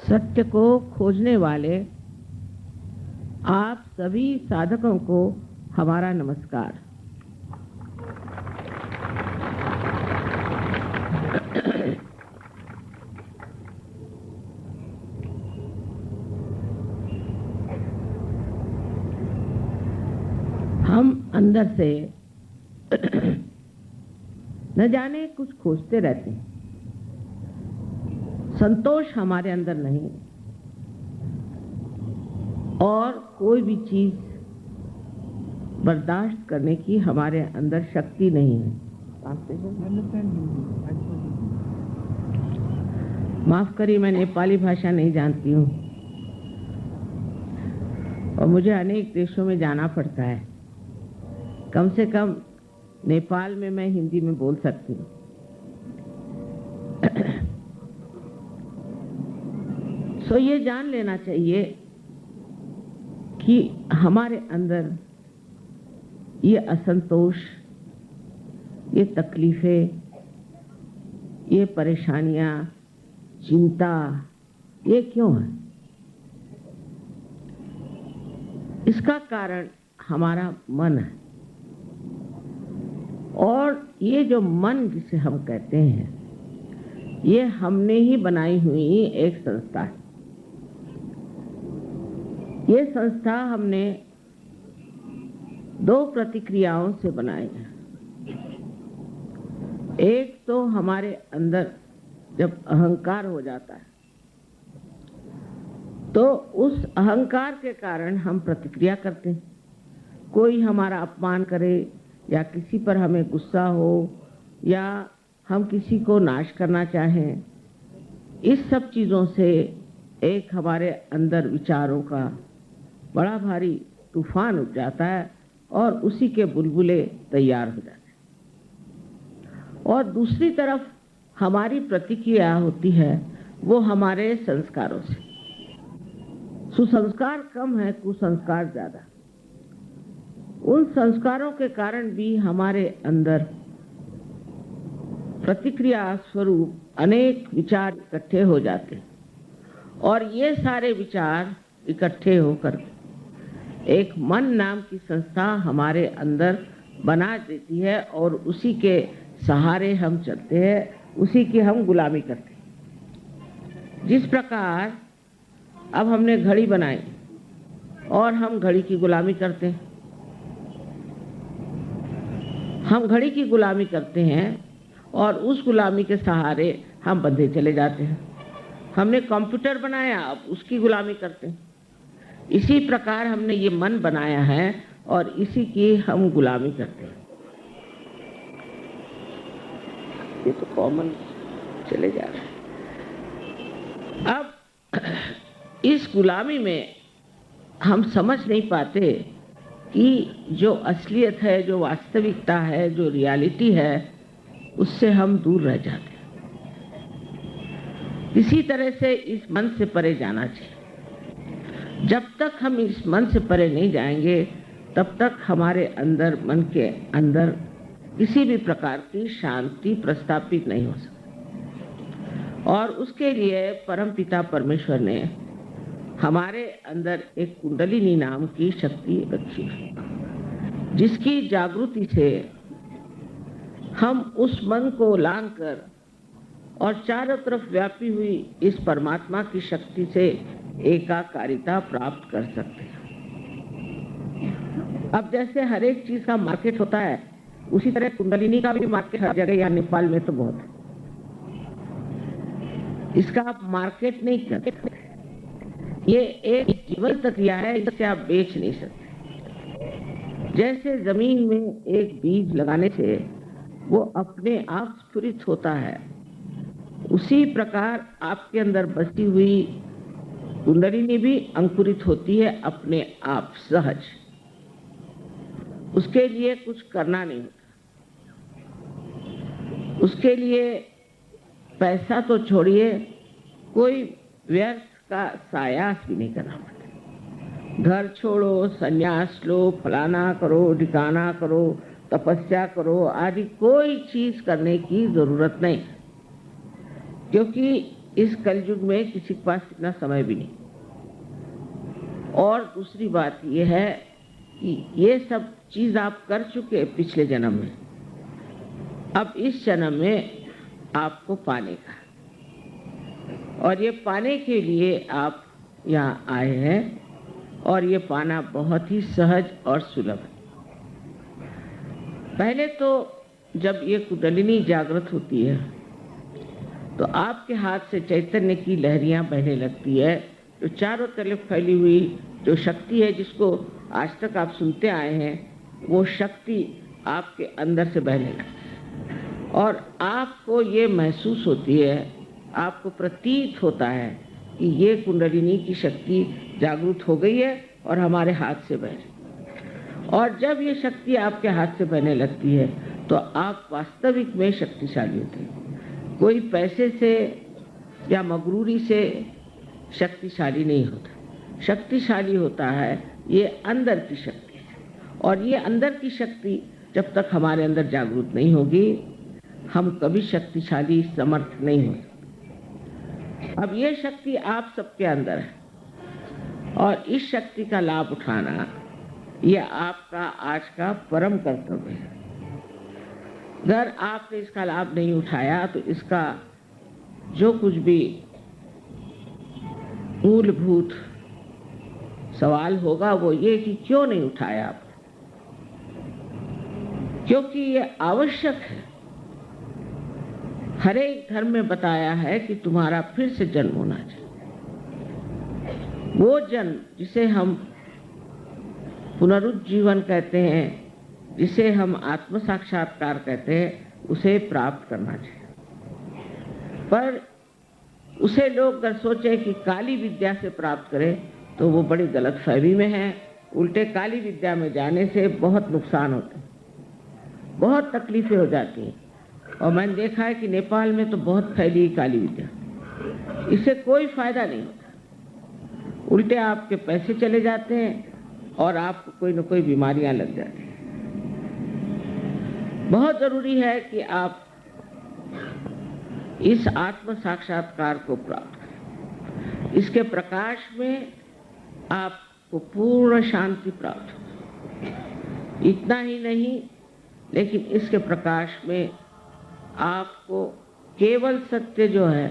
सत्य को खोजने वाले आप सभी साधकों को हमारा नमस्कार। हम अंदर से न जाने कुछ खोजते रहते हैं। संतोष हमारे अंदर नहीं और कोई भी चीज बर्दाश्त करने की हमारे अंदर शक्ति नहीं है। माफ करिए, मैं नेपाली भाषा नहीं जानती हूँ और मुझे अनेक देशों में जाना पड़ता है। कम से कम नेपाल में मैं हिंदी में बोल सकती हूँ। सो ये जान लेना चाहिए कि हमारे अंदर ये असंतोष, ये तकलीफें, ये परेशानियां, चिंता, ये क्यों है? इसका कारण हमारा मन है। और ये जो मन जिसे हम कहते हैं, ये हमने ही बनाई हुई एक संस्था है। ये संस्था हमने दो प्रतिक्रियाओं से बनाई है। एक तो हमारे अंदर जब अहंकार हो जाता है तो उस अहंकार के कारण हम प्रतिक्रिया करते हैं। कोई हमारा अपमान करे या किसी पर हमें गुस्सा हो या हम किसी को नाश करना चाहें, इस सब चीज़ों से एक हमारे अंदर विचारों का बड़ा भारी तूफान उठ जाता है और उसी के बुलबुले तैयार हो जाते हैं। और दूसरी तरफ हमारी प्रतिक्रिया होती है वो हमारे संस्कारों से। सुसंस्कार कम है, कुसंस्कार ज्यादा। उन संस्कारों के कारण भी हमारे अंदर प्रतिक्रिया स्वरूप अनेक विचार इकट्ठे हो जाते हैं और ये सारे विचार इकट्ठे होकर एक मन नाम की संस्था हमारे अंदर बना देती है और उसी के सहारे हम चलते हैं, उसी की हम गुलामी करते हैं। जिस प्रकार अब हमने घड़ी बनाई और हम घड़ी की गुलामी करते हैं। हम घड़ी की गुलामी करते हैं और उस गुलामी के सहारे हम बंधे चले जाते हैं। हमने कंप्यूटर बनाया, अब उसकी गुलामी करते हैं। इसी प्रकार हमने ये मन बनाया है और इसी की हम गुलामी करते हैं। ये तो कॉमन चले जा रहे हैं। अब इस गुलामी में हम समझ नहीं पाते कि जो असलियत है, जो वास्तविकता है, जो रियलिटी है, उससे हम दूर रह जाते हैं। इसी तरह से इस मन से परे जाना चाहिए। जब तक हम इस मन से परे नहीं जाएंगे तब तक हमारे अंदर, मन के अंदर किसी भी प्रकार की शांति प्रस्थापित नहीं हो सकती। और उसके लिए परमपिता परमेश्वर ने हमारे अंदर एक कुंडलिनी नाम की शक्ति रखी है, जिसकी जागृति से हम उस मन को लांग कर और चारों तरफ व्यापी हुई इस परमात्मा की शक्ति से एकाकारिता प्राप्त कर सकते हैं। अब जैसे हर एक चीज का मार्केट होता है, उसी तरह कुंडलिनी का भी मार्केट हर जगह, या नेपाल में तो बहुत है। इसका आप मार्केट नहीं कर सकते। ये एक जीवन प्रक्रिया है, इसे आप बेच नहीं सकते। जैसे जमीन में एक बीज लगाने से वो अपने आप स्फुरित होता है, उसी प्रकार आपके अंदर बसी हुई कुंडलिनी भी अंकुरित होती है अपने आप सहज। उसके लिए कुछ करना नहीं होता। उसके लिए पैसा तो छोड़िए, कोई व्यर्थ का सायास भी नहीं करना पड़ता। घर छोड़ो, संन्यास लो, फलाना करो, ठिकाना करो, तपस्या करो आदि कोई चीज करने की जरूरत नहीं, क्योंकि इस कलयुग में किसी के पास इतना समय भी नहीं। और दूसरी बात यह है कि ये सब चीज आप कर चुके पिछले जन्म में, अब इस जन्म में आपको पाने का, और ये पाने के लिए आप यहाँ आए हैं, और ये पाना बहुत ही सहज और सुलभ है। पहले तो जब ये कुंडलिनी जागृत होती है तो आपके हाथ से चैतन्य की लहरियां बहने लगती है, जो चारों तरफ फैली हुई जो शक्ति है जिसको आज तक आप सुनते आए हैं, वो शक्ति आपके अंदर से बहने लगती है और आपको ये महसूस होती है, आपको प्रतीत होता है कि ये कुंडलिनी की शक्ति जागृत हो गई है और हमारे हाथ से बह रही। और जब ये शक्ति आपके हाथ से बहने लगती है तो आप वास्तविक में शक्तिशाली होते हैं। कोई पैसे से या मगरूरी से शक्तिशाली नहीं होता। शक्तिशाली होता है ये अंदर की शक्ति है, और ये अंदर की शक्ति जब तक हमारे अंदर जागृत नहीं होगी, हम कभी शक्तिशाली समर्थ नहीं हो सकते। अब ये शक्ति आप सबके अंदर है, और इस शक्ति का लाभ उठाना यह आपका आज का परम कर्तव्य है। अगर आपने इसका लाभ नहीं उठाया तो इसका जो कुछ भी मूलभूत सवाल होगा वो ये कि क्यों नहीं उठाया आप, क्योंकि ये आवश्यक है। हर एक धर्म में बताया है कि तुम्हारा फिर से जन्म होना चाहिए। वो जन्म जिसे हम पुनरुज्जीवन कहते हैं, जिसे हम आत्म साक्षात्कार कहते हैं, उसे प्राप्त करना चाहिए। पर उसे लोग अगर सोचे कि काली विद्या से प्राप्त करें तो वो बड़ी गलतफहमी में है। उल्टे काली विद्या में जाने से बहुत नुकसान होते हैं, बहुत तकलीफें हो जाती हैं। और मैंने देखा है कि नेपाल में तो बहुत फैली काली विद्या, इससे कोई फायदा नहीं होता। उल्टे आपके पैसे चले जाते हैं और आपको कोई न कोई बीमारियां लग जाती हैं। बहुत जरूरी है कि आप इस आत्म साक्षात्कार को प्राप्त करें। इसके प्रकाश में आपको पूर्ण शांति प्राप्त हो। इतना ही नहीं, लेकिन इसके प्रकाश में आपको केवल सत्य जो है,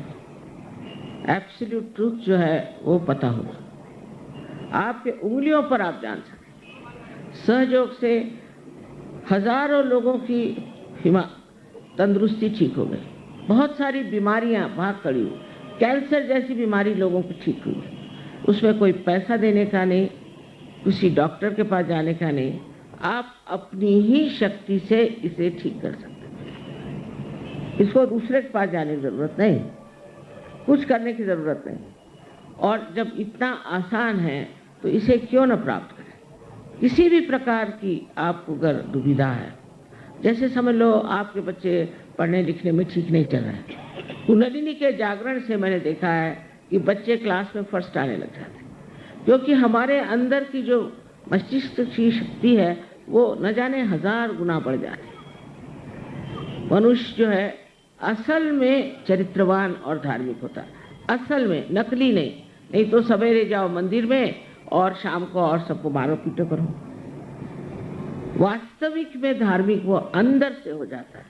एब्सोल्यूट ट्रूथ जो है, वो पता होगा। आपके उंगलियों पर आप जान सकते। सहयोग से हजारों लोगों की तंदुरुस्ती ठीक हो गई। बहुत सारी बीमारियां भाग खड़ी हुई। कैंसर जैसी बीमारी लोगों की ठीक हुई। उसमें कोई पैसा देने का नहीं, किसी डॉक्टर के पास जाने का नहीं, आप अपनी ही शक्ति से इसे ठीक कर सकते हैं। इसको दूसरे के पास जाने की जरूरत नहीं, कुछ करने की जरूरत नहीं। और जब इतना आसान है तो इसे क्यों न प्राप्त करें। किसी भी प्रकार की आपको अगर दुविधा है, जैसे समझ लो आपके बच्चे पढ़ने लिखने में ठीक नहीं चल रहे हैं, कुंडलिनी के जागरण से मैंने देखा है कि बच्चे क्लास में फर्स्ट आने लग जाते हैं, क्योंकि हमारे अंदर की जो मस्तिष्क की शक्ति है वो न जाने 1000 गुना बढ़ जाती है। मनुष्य जो है असल में चरित्रवान और धार्मिक होता है, असल में, नकली नहीं। नहीं तो सवेरे जाओ मंदिर में और शाम को और सबको मारो पीटो करो। वास्तविक में धार्मिक वो अंदर से हो जाता है।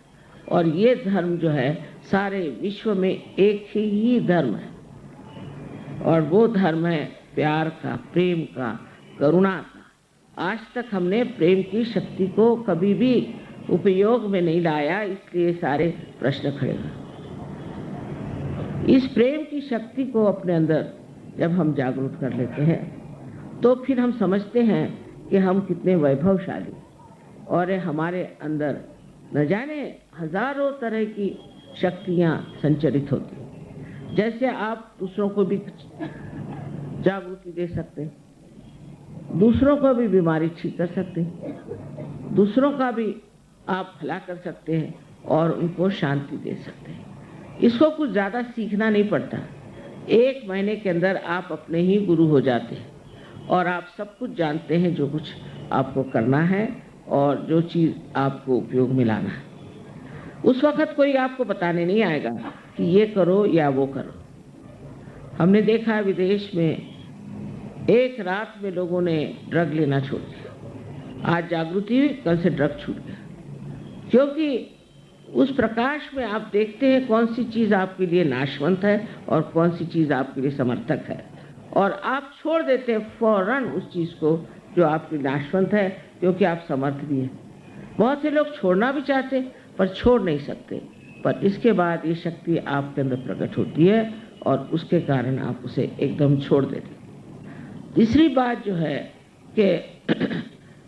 और ये धर्म जो है सारे विश्व में एक ही धर्म है, और वो धर्म है प्यार का, प्रेम का, करुणा का। आज तक हमने प्रेम की शक्ति को कभी भी उपयोग में नहीं लाया, इसलिए सारे प्रश्न खड़े हुए। इस प्रेम की शक्ति को अपने अंदर जब हम जागरूक कर लेते हैं तो फिर हम समझते हैं कि हम कितने वैभवशाली, और हमारे अंदर न जाने हजारों तरह की शक्तियां संचरित होती हैं। जैसे आप दूसरों को भी जागृति दे सकते हैं, दूसरों को भी बीमारी ठीक कर सकते हैं, दूसरों का भी आप भला कर सकते हैं और उनको शांति दे सकते हैं। इसको कुछ ज़्यादा सीखना नहीं पड़ता। 1 महीने के अंदर आप अपने ही गुरु हो जाते हैं और आप सब कुछ जानते हैं जो कुछ आपको करना है और जो चीज़ आपको उपयोग में लाना है। उस वक़्त कोई आपको बताने नहीं आएगा कि ये करो या वो करो। हमने देखा है विदेश में एक रात में लोगों ने ड्रग लेना छोड़ दिया। आज जागृति हुई, कल से ड्रग छूट गया, क्योंकि उस प्रकाश में आप देखते हैं कौन सी चीज़ आपके लिए नाशवंत है और कौन सी चीज़ आपके लिए समर्थक है, और आप छोड़ देते हैं फौरन उस चीज़ को जो आपके नाशवंत है, क्योंकि आप समर्थ भी हैं। बहुत से लोग छोड़ना भी चाहते पर छोड़ नहीं सकते, पर इसके बाद ये शक्ति आपके अंदर प्रकट होती है और उसके कारण आप उसे एकदम छोड़ देते हैं। तीसरी बात जो है कि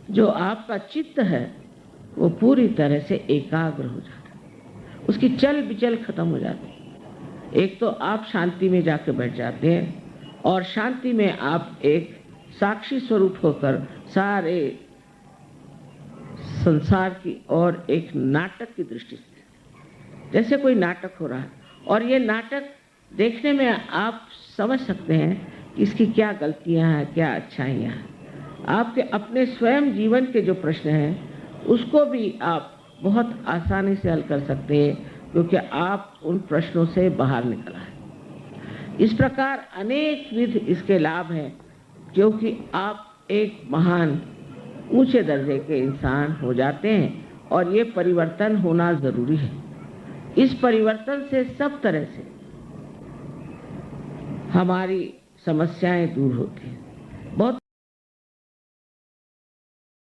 जो आपका चित्त है वो पूरी तरह से एकाग्र हो जाता है, उसकी चल बिचल खत्म हो जाती है। एक तो आप शांति में जाके बैठ जाते हैं और शांति में आप एक साक्षी स्वरूप होकर सारे संसार की और एक नाटक की दृष्टि से, जैसे कोई नाटक हो रहा है और ये नाटक देखने में आप समझ सकते हैं कि इसकी क्या गलतियां हैं, क्या अच्छाइयां हैं। आपके अपने स्वयं जीवन के जो प्रश्न हैं उसको भी आप बहुत आसानी से हल कर सकते हैं, क्योंकि आप उन प्रश्नों से बाहर निकल आए। इस प्रकार अनेक विध इसके लाभ हैं, क्योंकि आप एक महान ऊंचे दर्जे के इंसान हो जाते हैं और ये परिवर्तन होना जरूरी है। इस परिवर्तन से सब तरह से हमारी समस्याएं दूर होती हैं।